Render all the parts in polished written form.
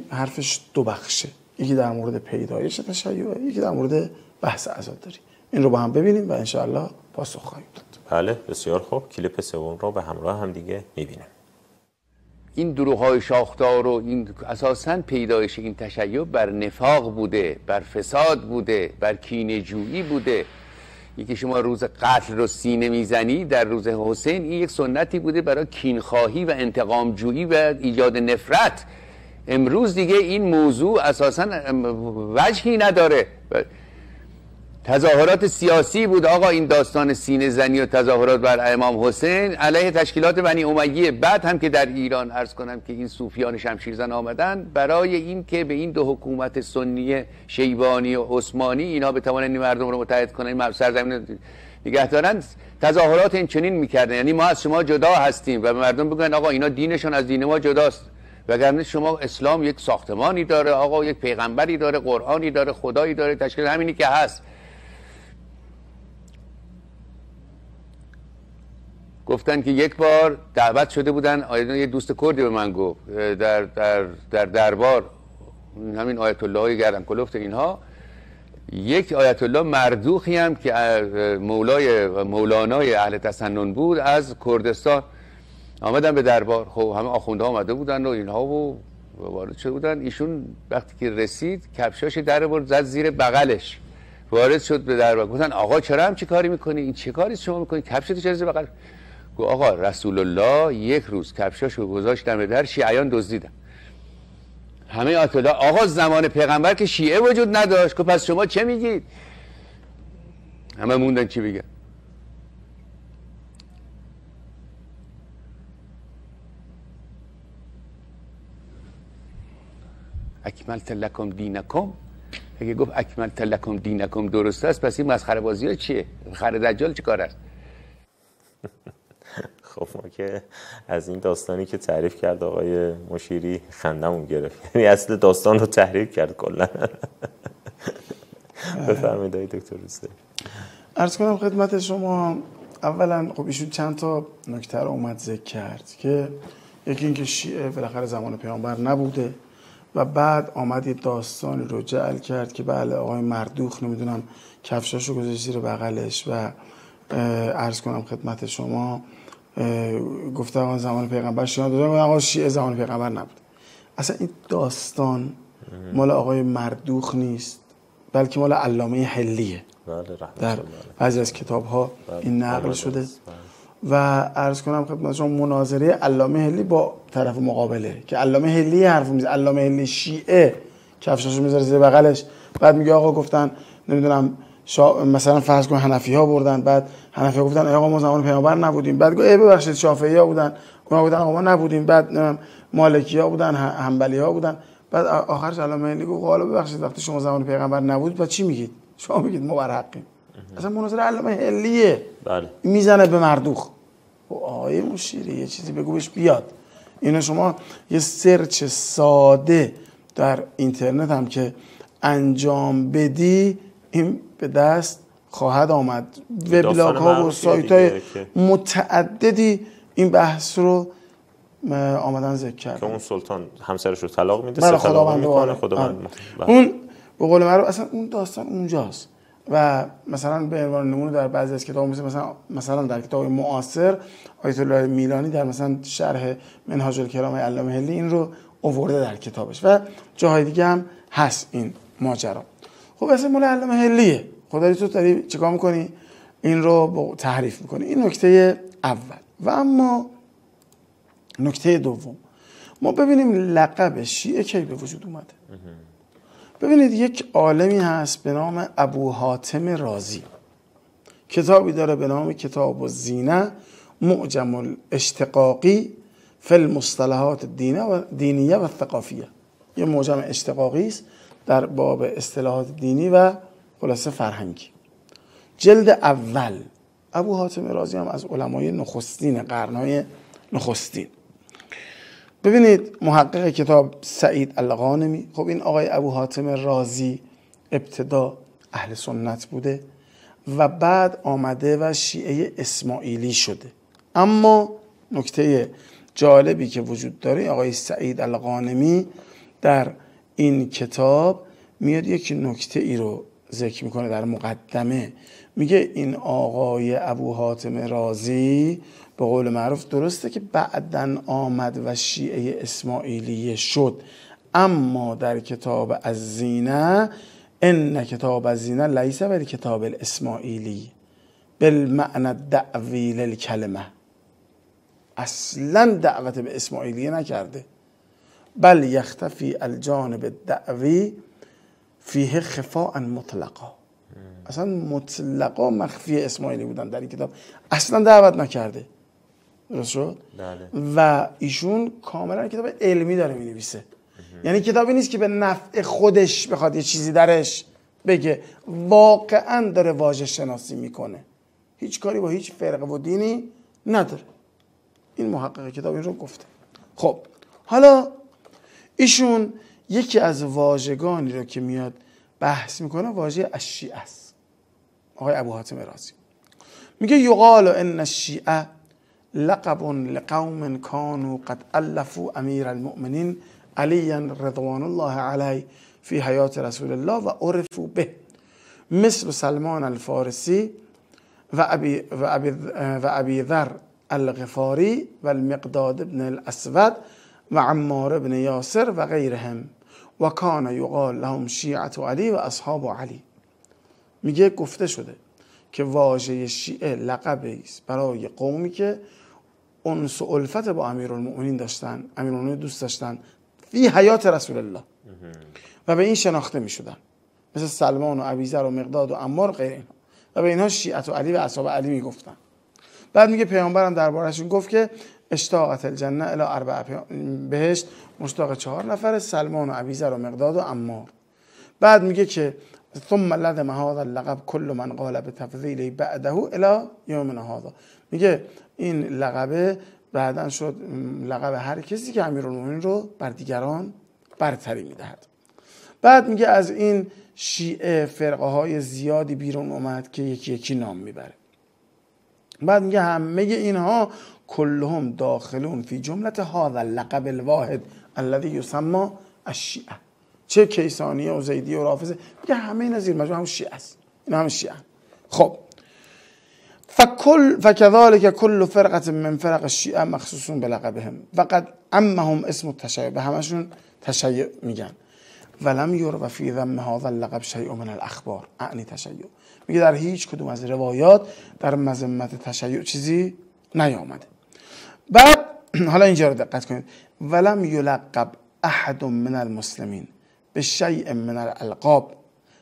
حرفش دو بخشه، یکی در مورد پیدایش تشیع، یکی در مورد بحث عزاداری. این رو با هم ببینیم و انشاءالله پاسخ خواهیم داد. بله بسیار خوب، کلیپ سوم رو به همراه هم دیگه میبینیم. این دروغ‌های شاخدار و این اساساً پیدایش این تشیع بر نفاق بوده، بر فساد بوده، بر کینه‌جویی بوده. یکی شما روز قتل رو سینه میزنی در روز حسین، این یک سنتی بوده برای کینخواهی و انتقامجویی و ایجاد نفرت. امروز دیگه این موضوع اساساً وجهی نداره. تظاهرات سیاسی بود آقا، این داستان سینه زنی و تظاهرات بر امام حسین علیه تشکیلات بنی امیه. بعد هم که در ایران عرض کنم که این صوفیان شمشیرزن آمدن برای این که به این دو حکومت سنی شیبانی و عثمانی اینا بتوانند مردم رو متحد کنن، سرزمین نگه دارن، تظاهرات این چنین میکردن. یعنی ما از شما جدا هستیم و به مردم بگن آقا اینا دینشون از دین ما جداست، وگرنه شما اسلام یک ساختمانی داره آقا، یک پیغمبری داره، قرآنی داره، خدایی داره، تشکیل همینی که هست. گفتن که یک بار دعوت شده بودن، یه دوست کردی به من گفت در دربار همین آیت الله های گردن کلفت اینها، یک آیت الله مردوخی هم که مولانای اهل تسنن بود از کردستان آمدن به دربار. خب همه آخوندها آمده بودن و اینها و وارد شده بودن. ایشون وقتی که رسید کفشاش در برد زد زیر بغلش، وارد شد به دربار. گفتن آقا چرا هم چی کاری میکنی؟ این چه کاری شما میکنی؟ کفشتو چرا زیر بغل؟ گفت آقا رسول الله یک روز کفشاشو گذاشت دم در، شیعیان دزدیدن. همه آیت الله آقا زمان پیغمبر که شیعه وجود نداشت. گفت پس شما چه میگید؟ همه موندن چی بگن. اکملت لکم دینکم، اگه گفت اکملت لکم دینکم درست است، پس این مسخره بازی ها چیه؟ خر دجال چی کار است؟ خب ما که از این داستانی که تعریف کرد آقای مشیری خندمون گرفت، یعنی اصل داستان رو تحریف کرد کلا. بفرمایید آقای دکتر روستایی. عرض کنم خدمت شما، اولا خب ایشون چند تا نکته رو اومد ذکر کرد که یکی اینکه شیعه بالاخره زمان پیامبر نبوده و بعد آمد یه داستانی رو جعل کرد که بله آقای مردوخ نمیدونم کفشاشو گذاشت زیر بغلش و عرض کنم خدمت شما گفته آقا زمان پیغمبر شیعه دادن، آقا شیعه زمان پیغمبر نبود. اصلا این داستان مال آقای مردوخ نیست، بلکه مال علامه حلیه. در بعضی از کتاب‌ها این نقل شده و عرض کنم خدمت شما مناظره علامه حلی با طرف مقابله که علامه حلی حرف میزنه، علامه حلی شیعه کفشاشو میذاره زیر بغلش، بعد میگه آقا گفتن نمیدونم مثلا فرض کن حنفی‌ها بردن، بعد حنفی‌ها گفتن آقا ما زمان پیامبر نبودیم، بعد گفت ببخشید شافعی‌ها بودن گفتن آقا ما نبودیم، بعد مالکی‌ها بودن حنبلی‌ها بودن، بعد آخرش علامه حلی گفت حالا ببخشید وقتی شما زمان پیغمبر نبود بعد چی میگید؟ شما میگید ما بر حقیم. اصلا مناظره علامه حلیه. بله. میزنه به مردوخ. آیه مشیری یه چیزی بگو بهش بیاد. اینو شما یه سرچ ساده در اینترنت هم که انجام بدی این به دست خواهد آمد. وبلاگ ها و سایت های متعددی این بحث رو آمدن ذکر کردن که اون سلطان همسرش رو طلاق میده، بله خداوند اون به قول معروف اصلا اون داستان اونجاست و مثلا به عنوان نمونه در بعضی از کتاب مثلا در کتاب معاصر آیت الله میلانی در مثلا شرح منهاج الکرام علامه حلی این رو آورده در کتابش و جاهای دیگه هم هست این ماجرا. خب اصلا مال علامه حلیه، خدایی تو داری چیکار میکنی؟ این رو تحریف میکنی. این نکته اول. و اما نکته دوم، ما ببینیم لقب شیعه کی به وجود اومده. ببینید یک عالمی هست به نام ابو حاتم رازی، کتابی داره به نام کتاب الزینه معجم الاشتقاقی فی المصطلحات دینیه و ثقافیه. یه معجم اشتقاقی است در باب اصطلاحات دینی و خلاصه فرهنگی. جلد اول. ابو حاتم رازی هم از علمای نخستین قرنهای نخستین. ببینید محقق کتاب سعید الغانمی، خب این آقای ابو حاتم رازی ابتدا اهل سنت بوده و بعد آمده و شیعه اسماعیلی شده. اما نکته جالبی که وجود داره آقای سعید الغانمی در این کتاب میاد یک نکته ای رو ذکر میکنه در مقدمه. میگه این آقای ابو حاتم رازی به قول معروف درسته که بعدن آمد و شیعه اسماعیلیه شد، اما در کتاب الزینه ان کتاب الزینه لیس بالکتاب الاسماعیلی بالمعنى دعوی للکلمه، اصلا دعوت به اسماعیلیه نکرده، بل یختفی الجانب الدعوی فیه خفاء مطلقا، اصلا مطلقا مخفی اسماعیلی بودن در این کتاب، اصلا دعوت نکرده. درست شد؟ و ایشون کاملا کتاب علمی داره می نویسه، یعنی کتابی نیست که به نفع خودش بخواد یه چیزی درش بگه، واقعا داره واژه شناسی میکنه، هیچ کاری با هیچ فرقه و دینی نداره. این محقق کتاب این رو گفته. خب حالا ایشون یکی از واژگانی رو که میاد بحث میکنه واژه الشیعه است. آقای ابو حاتم رازی میگه یقال ان الشیعه لقب لقوم كانوا قد الفوا امیر المؤمنین علی رضوان الله علیه فی حیات رسول الله و عرفوا به، مثل سلمان الفارسی و ابی ذر الغفاری و المقداد بن الاسود و عمار بن یاسر و غیرهم و کان یقال لهم شیعة علی و اصحاب علی. میگه گفته شده که واژه شیعه لقبی است برای قومی که انس و الفت با امیرالمؤمنین داشتن، امیرالمؤمنین دوست داشتن فی حیات رسول الله و به این شناخته میشدن، مثل سلمان و ابیذر و مقداد و عمار و غیر اینها، و به اینها شیعة علی و اصحاب علی میگفتن. بعد میگه پیامبرم دربارهشون گفت که اشتاقت الجنه الی 4، بهشت مشتاق 4 نفر، سلمان و ابیذر و مقداد و عمار. بعد میگه که ثم لدم هذا اللقب كل من قال بتفضیله بعده الی یومنا هذا، میگه این لقبه بعدن شد لقب هر کسی که امیرالمومنین رو بر دیگران برتری میدهد. بعد میگه از این شیعه فرقه های زیادی بیرون اومد که یکی یکی نام میبره. بعد میگه همه اینها کلهم داخلون فی جملت هذا اللقب الواحد الذي یسمى الشیعه، چه کیسانیه و زیدیه و رافضه، میگه همه اینا زیر مجموعه هم شیعه است، اینا هم شیعه. خب فكذلك كل فرقه من فرق الشیعه مخصوصون بلقبهم وقد عمهم اسم التشیع، به همشون تشیع میگن. ولم یروى فی ذم هذا اللقب شیء من الاخبار اعنی تشیع، میگه در هیچ کدوم از روایات در مذمت تشیع چیزی نیامده. بعد حالا اینجا رو دقت کنید، ولم یلقب احد من المسلمین بشیء من الالقاب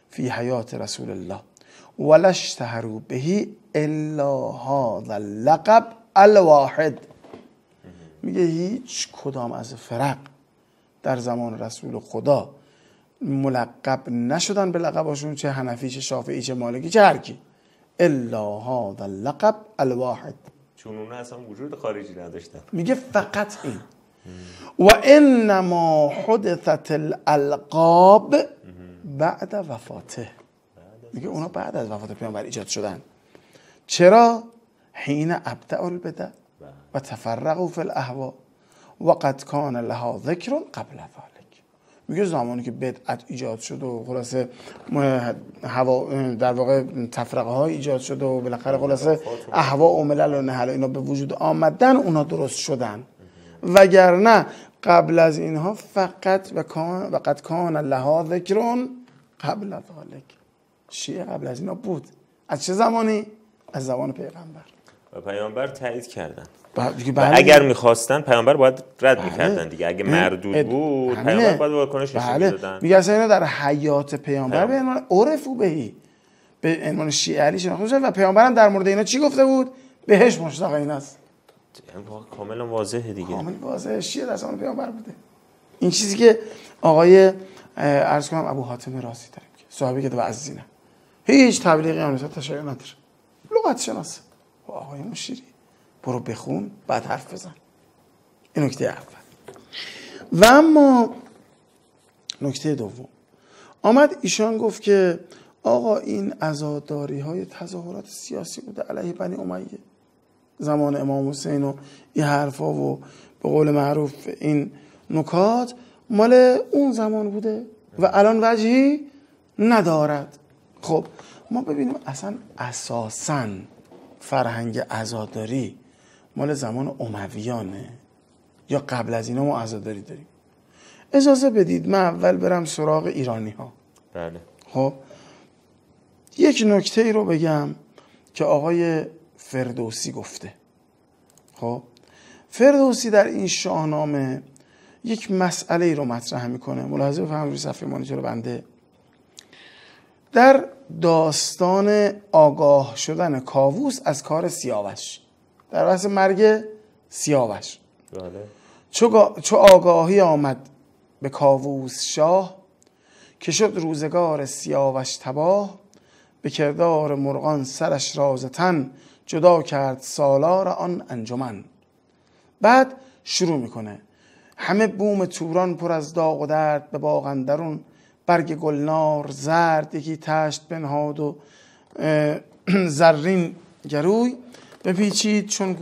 فی حیات رسول الله ولا اشتهروا به الا هذا اللقب الواحد. میگه هیچ کدام از فرق در زمان رسول خدا ملقب نشدن به لقباشون، چه حنفی چه شافعی چه مالکی چه هر کی، الا هذا اللقب الواحد، چون اون اصلا وجود خارجی نداشتن. میگه فقط این. و انما حدثت الالقاب بعد وفاته، میگه اونا بعد از وفات پیامبر ایجاد شدن. چرا؟ حین ابدعوا البدع و تفرقوا فی الاهوا و قد کان لها ذکر قبل ذلك. میگه زمانی که بدعت ایجاد شد و خلاصه در واقع تفرقه های ایجاد شد و بالاخره خلاصه اهوا و ملل و نهل اینا به وجود آمدن، اونا درست شدن، وگرنه قبل از اینها فقط و قد کان لها ذکر قبل ذلك، شیعه قبل از اینا بود. از چه زمانی؟ از زمان پیغمبر. و پیامبر تایید کردن. اگر میخواستن پیامبر باید رد میکردن دیگه. اگه مردود بود پیامبر باید واکنش نشون میدادن. میگه اصلا اینا در حیات پیامبر به عنوان عرفو بهی، به عنوان شیعه علی شناخته میشن و پیامبرم در مورد اینا چی گفته بود؟ بهش مشتاق ایناست. کاملا واضحه دیگه. کاملا واضحه، شیعه در زمان پیامبر بوده. این چیزی که آقای عرض کنم ابو حاتم رازی داره میگه، صاحب کتاب الزینه، هیچ تبلیغی هم نسبت تشیع نداره، لغت شناسه. آقای مشیری برو بخون بعد حرف بزن. این نکته اول. و اما نکته دوم، آمد ایشان گفت که آقا این عزاداری های تظاهرات سیاسی بوده علیه بنی امیه زمان امام حسین و این حرفا و به قول معروف این نکات، مال اون زمان بوده و الان وجهی ندارد. خب ما ببینیم اصلا اساساً فرهنگ عزاداری مال زمان امویانه یا قبل از اینا ما عزاداری داریم؟ اجازه بدید من اول برم سراغ ایرانی ها. بله. خب یک نکته ای رو بگم که آقای فردوسی گفته. خب فردوسی در این شاهنامه یک مسئله ای رو مطرح میکنه، ملاحظه بفرمایید روی صفحه مانیتور بنده. در داستان آگاه شدن کاووس از کار سیاوش، در بحث مرگ سیاوش، چو آگاهی آمد به کاووس شاه، که شد روزگار سیاوش تباه، به کردار مرغان سرش راز تن، جدا کرد سالار آن انجمن. بعد شروع میکنه همه بوم توران پر از داغ و درد، به باغ اندرون برگ گلنار زرد، یکی تشت بنهاد و زرین گروی، بپیچید چون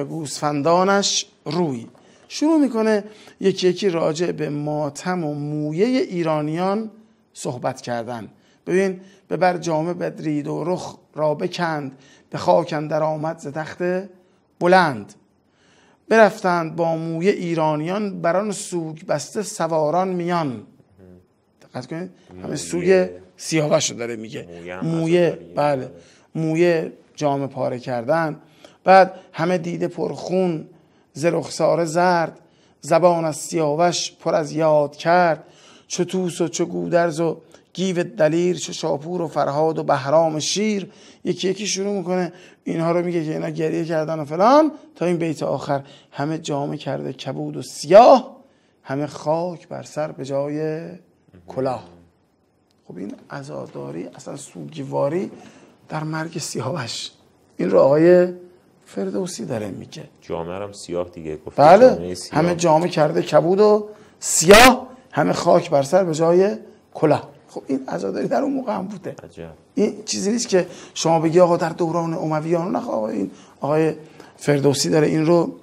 گوسفندانش روی. شروع میکنه یکی یکی راجع به ماتم و مویه ایرانیان صحبت کردن. ببین به بر جامه بدرید و رخ را بکند، به خاک اندر آمد ز تخت بلند. برفتند با مویه ایرانیان، بران سوگ بسته سواران میان. دقت کنید همه سوگ سیاوش رو داره میگه، مویه، بله، مویه جامه پاره کردن. بعد همه دیده پرخون ز رخساره زرد، زبان از سیاوش پر از یاد کرد. چو توس و چو گودرز و گیو دلیر، چو شاپور و فرهاد و بهرام شیر. یکی یکی شروع میکنه اینها رو میگه که اینا گریه کردن و فلان، تا این بیت آخر همه جامه کرده کبود و سیاه، همه خاک بر سر به جای کلاه. خب این عزاداری، اصلا سوگواری در مرگ سیاوش، این رو آقای فردوسی داره میگه. جامعه هم سیاه دیگه گفت. بله، همه جامعه کرده کبود و سیاه، همه خاک بر سر به جای کلاه. خب این عزاداری در اون موقع هم بوده. عجب. این چیزی نیست که شما بگی آقا در دوران امویان، نه آقا، این آقای فردوسی داره این رو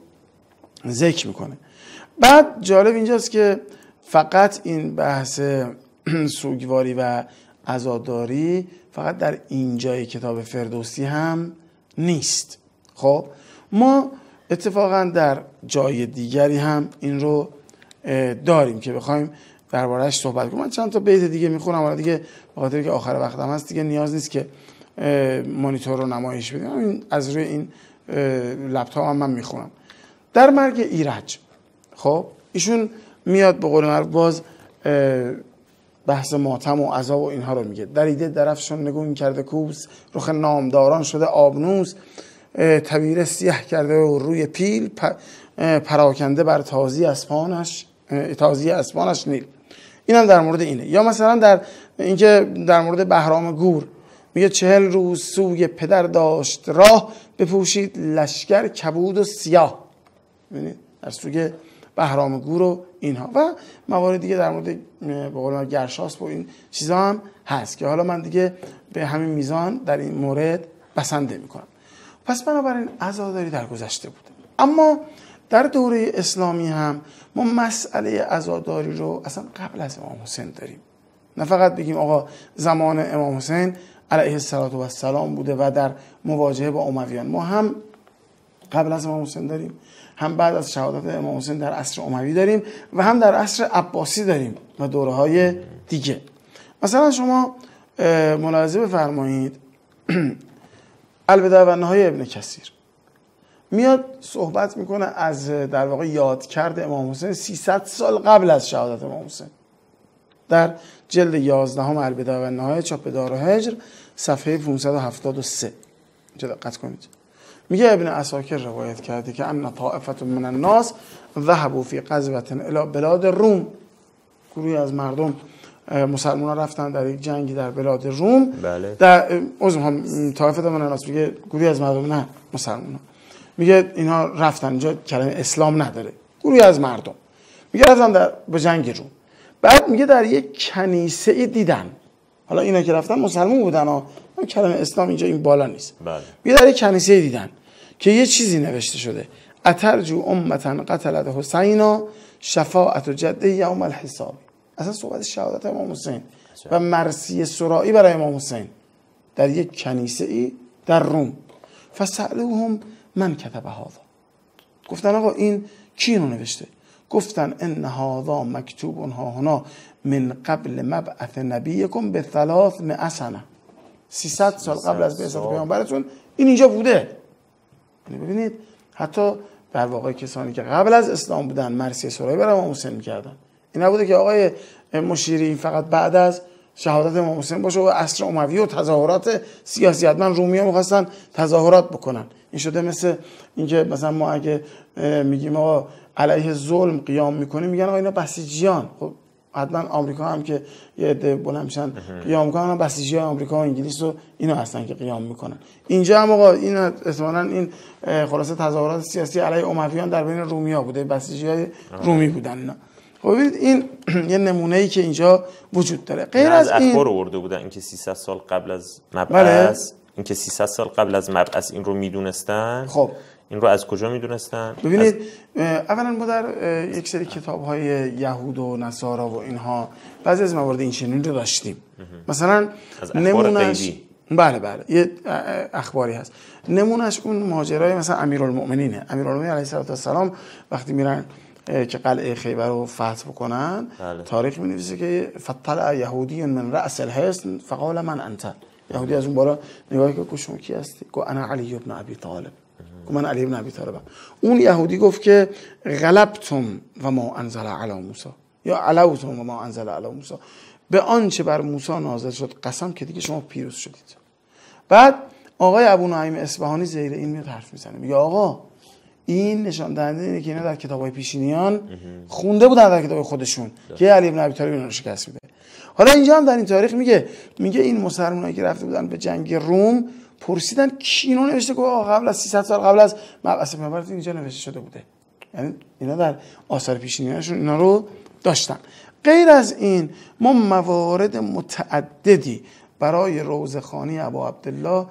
ذکر میکنه. بعد جالب اینجاست که فقط این بحث سوگواری و عزاداری فقط در اینجای کتاب فردوسی هم نیست. خب ما اتفاقا در جای دیگری هم این رو داریم که بخوایم درباره‌اش صحبت کنیم. من چند تا بیت دیگه میخونم، حالا دیگه به خاطر که آخر وقتم هست دیگه نیاز نیست که مانیتور رو نمایش بدیم، از روی این لپتاپ هم من میخونم. در مرگ ایرج، خب ایشون میاد به قول معروف باز بحث ماتم و عذاب و اینها رو میگه. دریده درفشان نگون کرده کوس، رخ نامداران شده آبنوس، تبیره سیاه کرده و روی پیل، پراکنده بر تازی اسپانش نیل. این هم در مورد اینه. یا مثلا در اینکه در مورد بهرام گور میگه 40 روز سوی پدر داشت راه، بپوشید لشکر کبود و سیاه. ببینید در سوی بهرام گور و اینها و موارد دیگه در مورد به قول من گرشاسب و این چیزا هم هست که حالا من دیگه به همین میزان در این مورد بسنده میکنم. پس بنابراین عزاداری در گذشته بوده، اما در دوره اسلامی هم ما مسئله عزاداری رو اصلا قبل از امام حسین داریم. نه فقط بگیم آقا زمان امام حسین علیه السلام بوده و در مواجهه با امویان، ما هم قبل از امام حسین داریم، هم بعد از شهادت امام حسین در عصر اموی داریم و هم در عصر عباسی داریم و دوره‌های دیگه. مثلا شما ملاحظه بفرمایید البدایه و النهایه ابن کثیر میاد صحبت میکنه از در واقع یادکرد امام حسین 300 سال قبل از شهادت امام حسین. در جلد 11 البدایه و النهایه چاپ دارالهجر صفحه 573 اینجا دقت کنید. میگه ابن عساکر روایت کرده که ان طائفه من الناس ذهبوا فی غزوه الی بلاد روم، گروهی از مردم مسلمانان رفتن در یک جنگی در بلاد روم. بله. در طائفه من الناس میگه گروهی از مردم، نه مسلمانان، میگه اینا رفتن، اینجا کلمه اسلام نداره، گروهی از مردم میگه رفتن در به جنگ روم. بعد میگه در یک کنیسه دیدن، حالا اینا که رفتن مسلمان بودن ها، کلمه اسلام اینجا این بالا نیست. بله. میگه در یک کنیسه دیدن که یه چیزی نوشته شده اترجو امتن قتلت حسینا شفاعت جده یوم الحساب. اصلا صحبت شهادت امام حسین و مرثیه سرایی برای امام حسین در یک کنیسه ای در روم. فسألوهم من کتب هذا، گفتن آقا این کی اینو نوشته؟ گفتن ان هذا مکتوب ها هنا من قبل مبعث نبیکم به 300 سنه، 300 سال قبل از بعثت پیامبرتون این اینجا بوده. یعنی ببینید حتی در واقع کسانی که قبل از اسلام بودن مرثیه سرایی برای امام حسین می‌کردن. این نبوده که آقای مشیری فقط بعد از شهادت امام حسین باشه و عصر اموی و تظاهرات سیاسی، حتما رومی‌ها می‌خواستن تظاهرات بکنن. این شده مثل اینکه مثلا ما اگه میگیم آقا علیه ظلم قیام میکنیم میگن آقا اینا بسیجیان. خب حتما آمریکا هم که یه عده بلند میشن قیام میکنن، بسیجی آمریکا و انگلیس و اینا هستن که قیام میکنن. اینجا هم آقا این اصلا این خلاصه تظاهرات سیاسی علیه امویان در بین رومی‌ها بوده، بسیجیای رومی بودن اینا. خب ببینید این یه نمونه‌ای که اینجا وجود داره. غیر از این اخبار آورده بودن اینکه 300 سال قبل از مبعث، اینکه 300 سال قبل از مبعث این رو میدونستن. خب این رو از کجا میدونستن؟ ببینید اولا ما در یک سری کتاب‌های یهود و نصارا و اینها بعضی از موارد این چنین رو داشتیم. مثلا نمونهش بله یه اخباری هست. نمونهش اون ماجرای مثلا امیرالمؤمنینه. امیرالمؤمنین علیه السلام وقتی میرن که قلعه خیبر رو فتح بکنن، تاریخ می‌نویسه که فطلع یهودی من رأس الحصن فقال من انت. یهودی از اون بالا نگاهی که شما کی هستی؟ گفت انا علی ابن ابی طالب. گفت من علی ابن ابی طالبم. اون یهودی گفت که غلبتم و ما انزل علی موسی، یا علوتم و ما انزل علی موسی، به آنچه بر موسی نازل شد قسم که دیگه شما پیروز شدید. بعد آقای ابو نعیم اصفهانی زیر این میاد حرف میزنه، میگه آقا این نشان دهنده اینه که اینا در کتاب‌های پیشینیان خونده بودن در کتاب خودشون که علی ابن ابی طالب اینا رو شکست میده. حالا اینجا هم در این تاریخ میگه این مسلمانایی که رفته بودن به جنگ روم پرسیدن کی اینو نوشته، که قبل از 300 سال قبل از مبعث پیامبر اینجا نوشته شده بوده. یعنی اینا در آثار پیشینیانشون اینا رو داشتن. غیر از این ما موارد متعددی برای روضه‌خوانی ابا عبدالله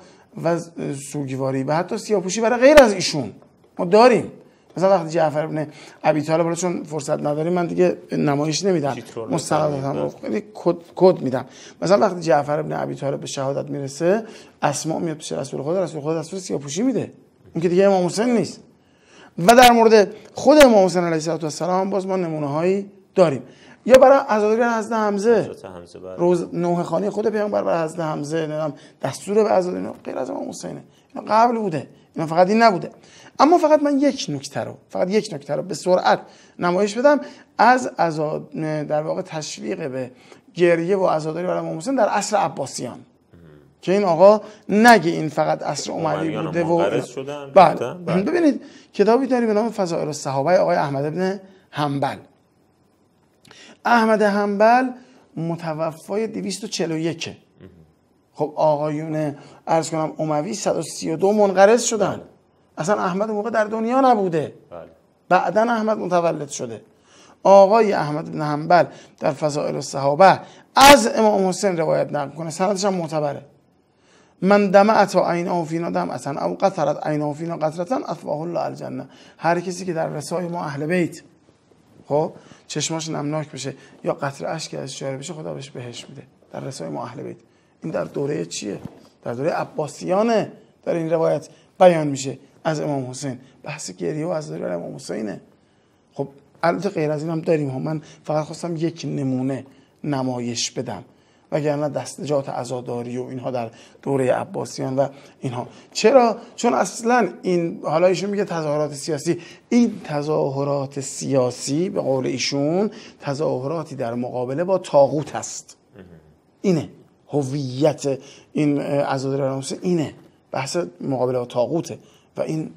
و سوگواری و حتی سیاه‌پوشی برای غیر از ایشون ما داریم. مثلا وقتی جعفر ابن ابی طالب، حالا چون فرصت نداریم من دیگه نمایش نمیدم، مستنداتم خیلی کد میدم. مثلا وقتی جعفر ابن ابی طالب به شهادت میرسه، اسماء میاد پیش رسول خدا دستور سیاه‌پوشی میده، اون که دیگه امام حسین نیست. و در مورد خود امام حسین علیه السلام باز ما نمونه‌هایی داریم. یا برای عزاداری حضرت حمزه، روز نوحه خوانی خود پیامبر برای حضرت حمزه، نمیدونم دستور به عزاداری غیر از امام حسینه، اینا قبل بوده، اینا فقط این نبوده. اما فقط من یک نکته رو به سرعت نمایش بدم از در واقع تشویق به گریه و عزاداری برای امام حسین در عصر عباسیان، که این آقا نگه این فقط عصر اموی بوده و بله. ببینید کتابی داریم به نام فضائل الصحابه آقای احمد ابن حنبل. احمد حنبل متوفای 241. خب آقایون عرض کنم اموی 132 منقرض شدن. اصلا احمد موقع در دنیا نبوده، بعداً احمد متولد شده. آقای احمد بن حنبل در فضائل الصحابه از امام حسین روایت نقل کنه، سندش هم معتبره. من دمعت عینه فینا دمعتن او قطرت عینه فینا قطرتن اطفاه الله الجنه. هر کسی که در رسای ما اهل بیت خب چشماش نمناک بشه یا قطره اشک از جاری بشه، خدا بهش بهشت میده. در رسای ما اهل بیت. این در دوره چیه؟ در دوره عباسیانه در این روایت بیان میشه از امام حسین. بحث گریه و عزاداری برای امام حسینه. خب البته غیر از این هم داریم ها، من فقط خواستم یک نمونه نمایش بدم، وگرنه دستجات عزاداری و اینها در دوره عباسیان و اینها. چرا؟ چون اصلا این حالا ایشون میگه تظاهرات سیاسی، این تظاهرات سیاسی به قول ایشون تظاهراتی در مقابله با طاغوت هست. اینه هویت این عزاداری برای حسین، اینه بحث مقابله با طاغوته و این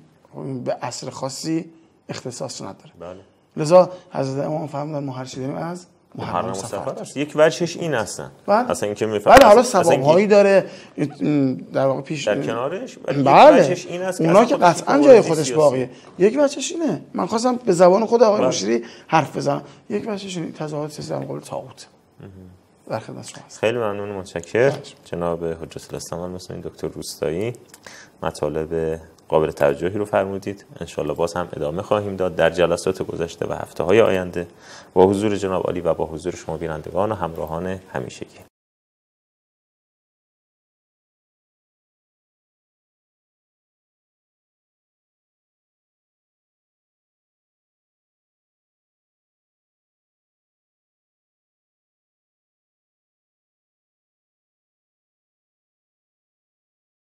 به عصر خاصی اختصاص نداره. بله. لذا حضرت امام فرمودن ما هر چی داریم از محرم سفر. یک وجهش این هستن. اصلا اینکه میفهمن. بله حالا سبب‌هایی داره در واقع پیش در کنارش. بله. وجهش این است اونا که قطعا جای خودش باقیه. یک وجهش اینه. من خواستم به زبان خود آقای مشیری حرف بزنم. یک وجهش این تظاهرات سیاسی در مقابل طاغوت. در خدمت شما هستم. خیلی ممنون، متشکرم جناب حجت الاسلام المسلمین دکتر روستایی. مطالب قابل توجهی رو فرمودید. انشالله باز هم ادامه خواهیم داد در جلسات گذشته و هفته‌های آینده با حضور جناب عالی و با حضور شما بینندگان و همراهان همیشگی.